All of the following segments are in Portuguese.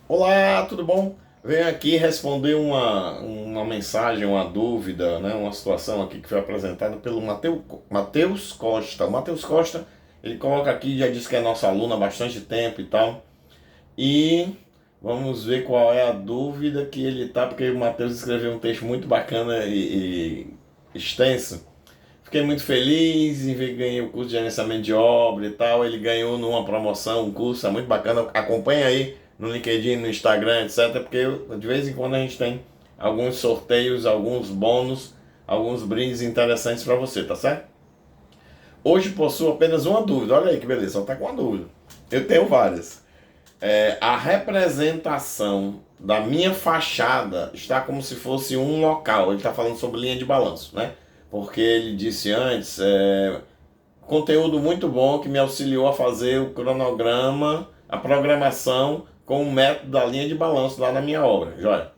Olá, tudo bom? Venho aqui responder uma mensagem, uma dúvida, né? Uma situação aqui que foi apresentada pelo Matheus Costa. O Matheus Costa, ele coloca aqui, já disse que é nosso aluno há bastante tempo e tal. E vamos ver qual é a dúvida que ele tá, porque o Matheus escreveu um texto muito bacana e extenso. Fiquei muito feliz em ver que ganhei o curso de gerenciamento de obra e tal. Ele ganhou numa promoção, um curso, é muito bacana. Acompanha aí no LinkedIn, no Instagram, etc. Porque de vez em quando a gente tem alguns sorteios, alguns bônus, alguns brindes interessantes para você, tá certo? Hoje possuo apenas uma dúvida. Olha aí que beleza, só tá com uma dúvida. Eu tenho várias. A representação da minha fachada está como se fosse um local. Ele está falando sobre linha de balanço, né? Porque ele disse antes, conteúdo muito bom que me auxiliou a fazer o cronograma, a programação com o método da linha de balanço lá na minha obra. Joia.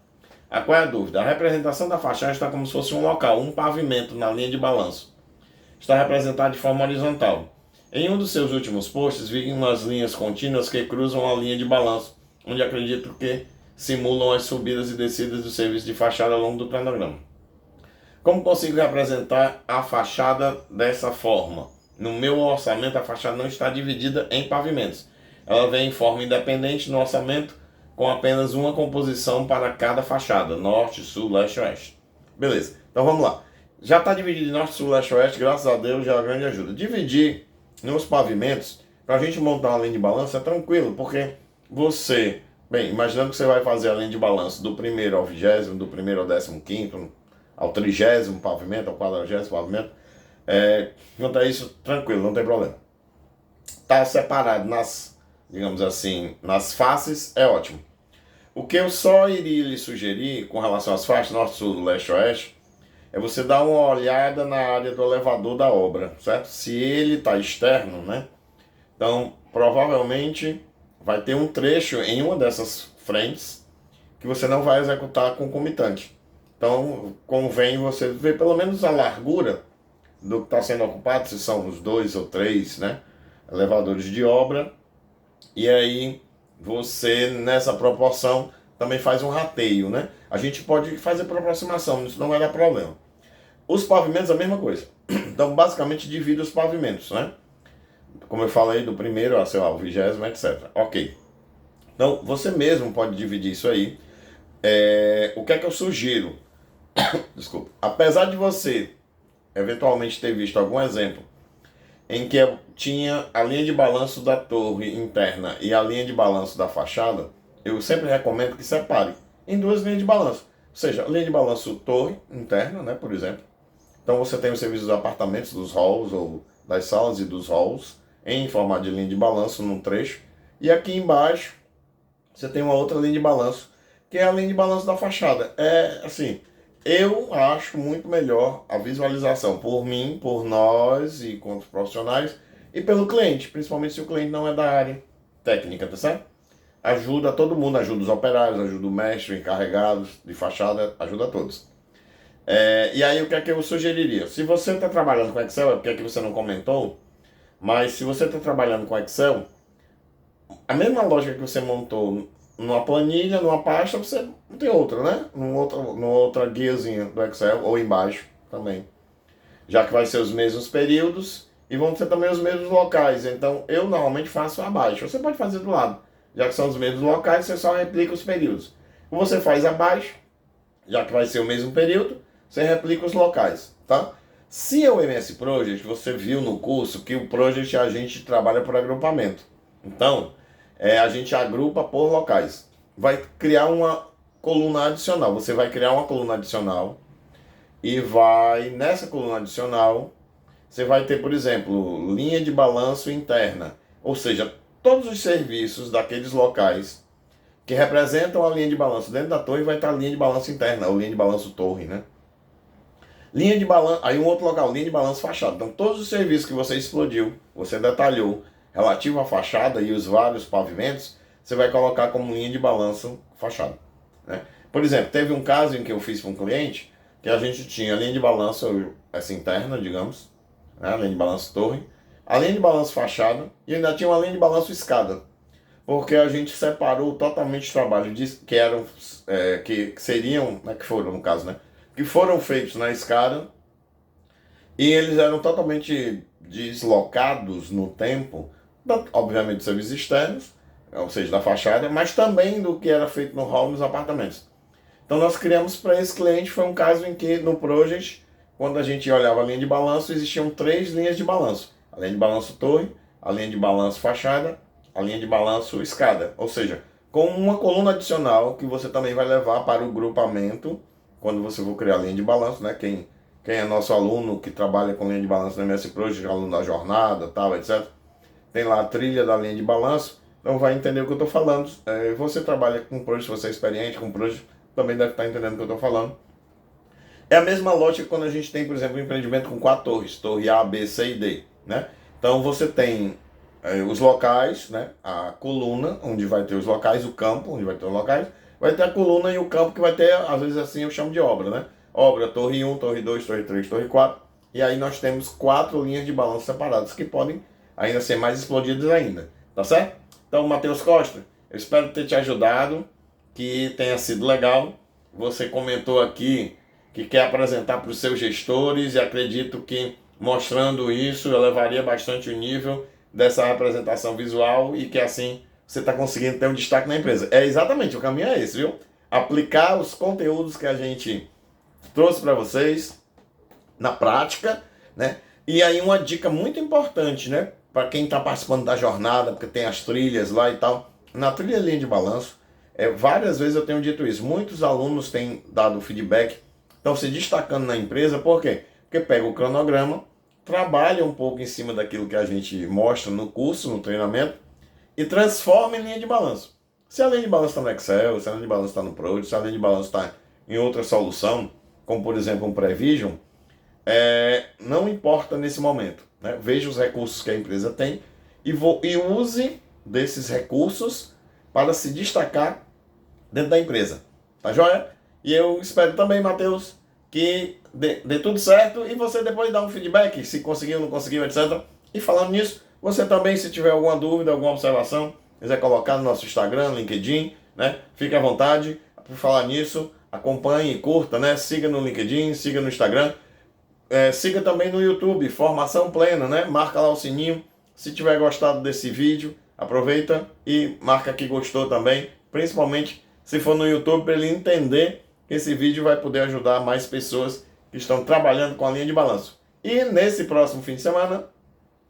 Qual é a dúvida? A representação da fachada está como se fosse um local, um pavimento na linha de balanço. Está representado de forma horizontal. Em um dos seus últimos posts, vi umas linhas contínuas que cruzam a linha de balanço, onde acredito que simulam as subidas e descidas do serviço de fachada ao longo do cronograma. Como consigo representar a fachada dessa forma? No meu orçamento, a fachada não está dividida em pavimentos. Ela vem em forma independente no orçamento, com apenas uma composição para cada fachada: norte, sul, leste e oeste. Beleza, então vamos lá. Já está dividido em norte, sul, leste e oeste, graças a Deus, já é uma grande ajuda. Dividir nos pavimentos, para a gente montar uma linha de balanço, é tranquilo, porque você, bem, imaginando que você vai fazer a linha de balanço do primeiro ao 20º, do primeiro ao 15º, ao 30º pavimento, ao 40º pavimento, quanto a isso, tranquilo, não tem problema. Tá separado nas, digamos assim, nas faces, é ótimo. O que eu só iria lhe sugerir com relação às faixas norte, sul, leste e oeste é você dar uma olhada na área do elevador da obra, certo? Se ele está externo, né? Então, provavelmente vai ter um trecho em uma dessas frentes que você não vai executar concomitante. Então, convém você ver pelo menos a largura do que está sendo ocupado, se são os dois ou três, né, elevadores de obra, e aí você, nessa proporção, também faz um rateio, né? A gente pode fazer por aproximação, isso não vai dar problema. Os pavimentos, a mesma coisa. Então, basicamente, divide os pavimentos, né? Como eu falei, do primeiro a, sei lá, o 20º, etc. Ok. Então, você mesmo pode dividir isso aí. O que é que eu sugiro? Desculpa. Apesar de você eventualmente ter visto algum exemplo em que tinha a linha de balanço da torre interna e a linha de balanço da fachada, eu sempre recomendo que separe em duas linhas de balanço. Ou seja, a linha de balanço torre interna, né, por exemplo. Então você tem o serviço dos apartamentos, dos halls ou das salas e dos halls em formato de linha de balanço num trecho. E aqui embaixo você tem uma outra linha de balanço, que é a linha de balanço da fachada. É assim, eu acho muito melhor a visualização por mim, por nós e com os profissionais e pelo cliente, principalmente se o cliente não é da área técnica, tá certo? Ajuda todo mundo, ajuda os operários, ajuda o mestre, encarregados de fachada, ajuda a todos. E aí o que é que eu sugeriria? Se você está trabalhando com Excel, é porque aqui você não comentou, mas se você está trabalhando com Excel, a mesma lógica que você montou numa planilha, numa pasta, você tem outra, né? Numa outra guiazinha do Excel, ou embaixo também. Já que vai ser os mesmos períodos e vão ser também os mesmos locais. Então, eu normalmente faço abaixo. Você pode fazer do lado. Já que são os mesmos locais, você só replica os períodos. Você faz abaixo, já que vai ser o mesmo período, você replica os locais, tá? Se é o MS Project, você viu no curso que o Project a gente trabalha por agrupamento. Então, a gente agrupa por locais. Vai criar uma coluna adicional. Você vai criar uma coluna adicional e vai, nessa coluna adicional, você vai ter, por exemplo, linha de balanço interna. Ou seja, todos os serviços daqueles locais que representam a linha de balanço dentro da torre vai estar a linha de balanço interna, ou linha de balanço torre, né? Linha de balanço, aí um outro local, linha de balanço fachada. Então, todos os serviços que você explodiu, você detalhou, relativo à fachada e os vários pavimentos, você vai colocar como linha de balanço fachada, né? Por exemplo, teve um caso em que eu fiz para um cliente que a gente tinha a linha de balanço, essa interna, digamos, né? A linha de balanço torre, a linha de balanço fachada e ainda tinha uma linha de balanço escada. porque a gente separou totalmente o trabalho que eram, que seriam, né, que foram no caso, né, que foram feitos na escada, e eles eram totalmente deslocados no tempo, obviamente dos serviços externos, ou seja, da fachada, mas também do que era feito no hall nos apartamentos. Então nós criamos para esse cliente, foi um caso em que no Project, quando a gente olhava a linha de balanço, existiam 3 linhas de balanço. A linha de balanço torre, a linha de balanço fachada, a linha de balanço escada. Ou seja, com uma coluna adicional que você também vai levar para o grupamento, quando você for criar a linha de balanço, né? Quem é nosso aluno que trabalha com linha de balanço no MS Project, aluno da jornada, tal, etc. Tem lá a trilha da linha de balanço, então vai entender o que eu estou falando. Você trabalha com Project, você é experiente com Project, também deve estar entendendo o que eu estou falando. É a mesma lógica quando a gente tem, por exemplo, um empreendimento com 4 torres, torre A, B, C e D, né? Então você tem os locais, né? A coluna, onde vai ter os locais, o campo, onde vai ter os locais, vai ter a coluna e o campo que vai ter, às vezes assim eu chamo de obra, né? Obra, torre 1, torre 2, torre 3, torre 4, e aí nós temos 4 linhas de balanço separadas que podem ainda ser mais explodidas ainda, tá certo? Então, Matheus Costa, eu espero ter te ajudado, que tenha sido legal. Você comentou aqui que quer apresentar para os seus gestores e acredito que mostrando isso elevaria bastante o nível dessa representação visual e que assim você está conseguindo ter um destaque na empresa. Exatamente, o caminho é esse, viu? Aplicar os conteúdos que a gente trouxe para vocês na prática, né? E aí uma dica muito importante, né? Para quem está participando da jornada, porque tem as trilhas lá e tal. Na trilha linha de balanço, várias vezes eu tenho dito isso. Muitos alunos têm dado feedback, estão se destacando na empresa, por quê? Porque pega o cronograma, trabalha um pouco em cima daquilo que a gente mostra no curso, no treinamento, e transforma em linha de balanço. Se a linha de balanço está no Excel, se a linha de balanço está no Project, se a linha de balanço está em outra solução, como por exemplo um Prevision, não importa nesse momento. Né? Veja os recursos que a empresa tem e use desses recursos para se destacar dentro da empresa. Tá joia? E eu espero também, Matheus, que dê tudo certo e você depois dá um feedback, se conseguiu, não conseguiu, etc. E falando nisso, você também, se tiver alguma dúvida, alguma observação, quiser colocar no nosso Instagram, LinkedIn, né? Fique à vontade. Por falar nisso, acompanhe e curta, né? Siga no LinkedIn, siga no Instagram. Siga também no YouTube, Formação Plena, né? Marca lá o sininho. Se tiver gostado desse vídeo, aproveita e marca que gostou também. Principalmente se for no YouTube, para ele entender que esse vídeo vai poder ajudar mais pessoas que estão trabalhando com a linha de balanço. E nesse próximo fim de semana,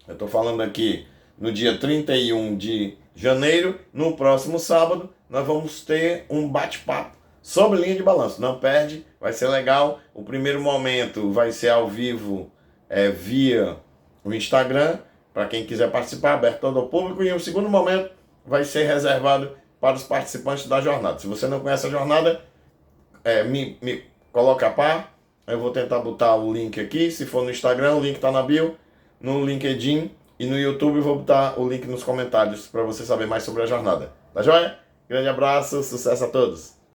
eu estou falando aqui no dia 31 de janeiro, no próximo sábado, nós vamos ter um bate-papo sobre linha de balanço. Não perde, vai ser legal. O primeiro momento vai ser ao vivo via o Instagram, para quem quiser participar, aberto todo ao público. E o segundo momento vai ser reservado para os participantes da jornada. Se você não conhece a jornada, me coloca a par. Eu vou tentar botar o link aqui. Se for no Instagram, o link está na bio. No LinkedIn e no YouTube eu vou botar o link nos comentários para você saber mais sobre a jornada. Tá joia? Grande abraço, sucesso a todos!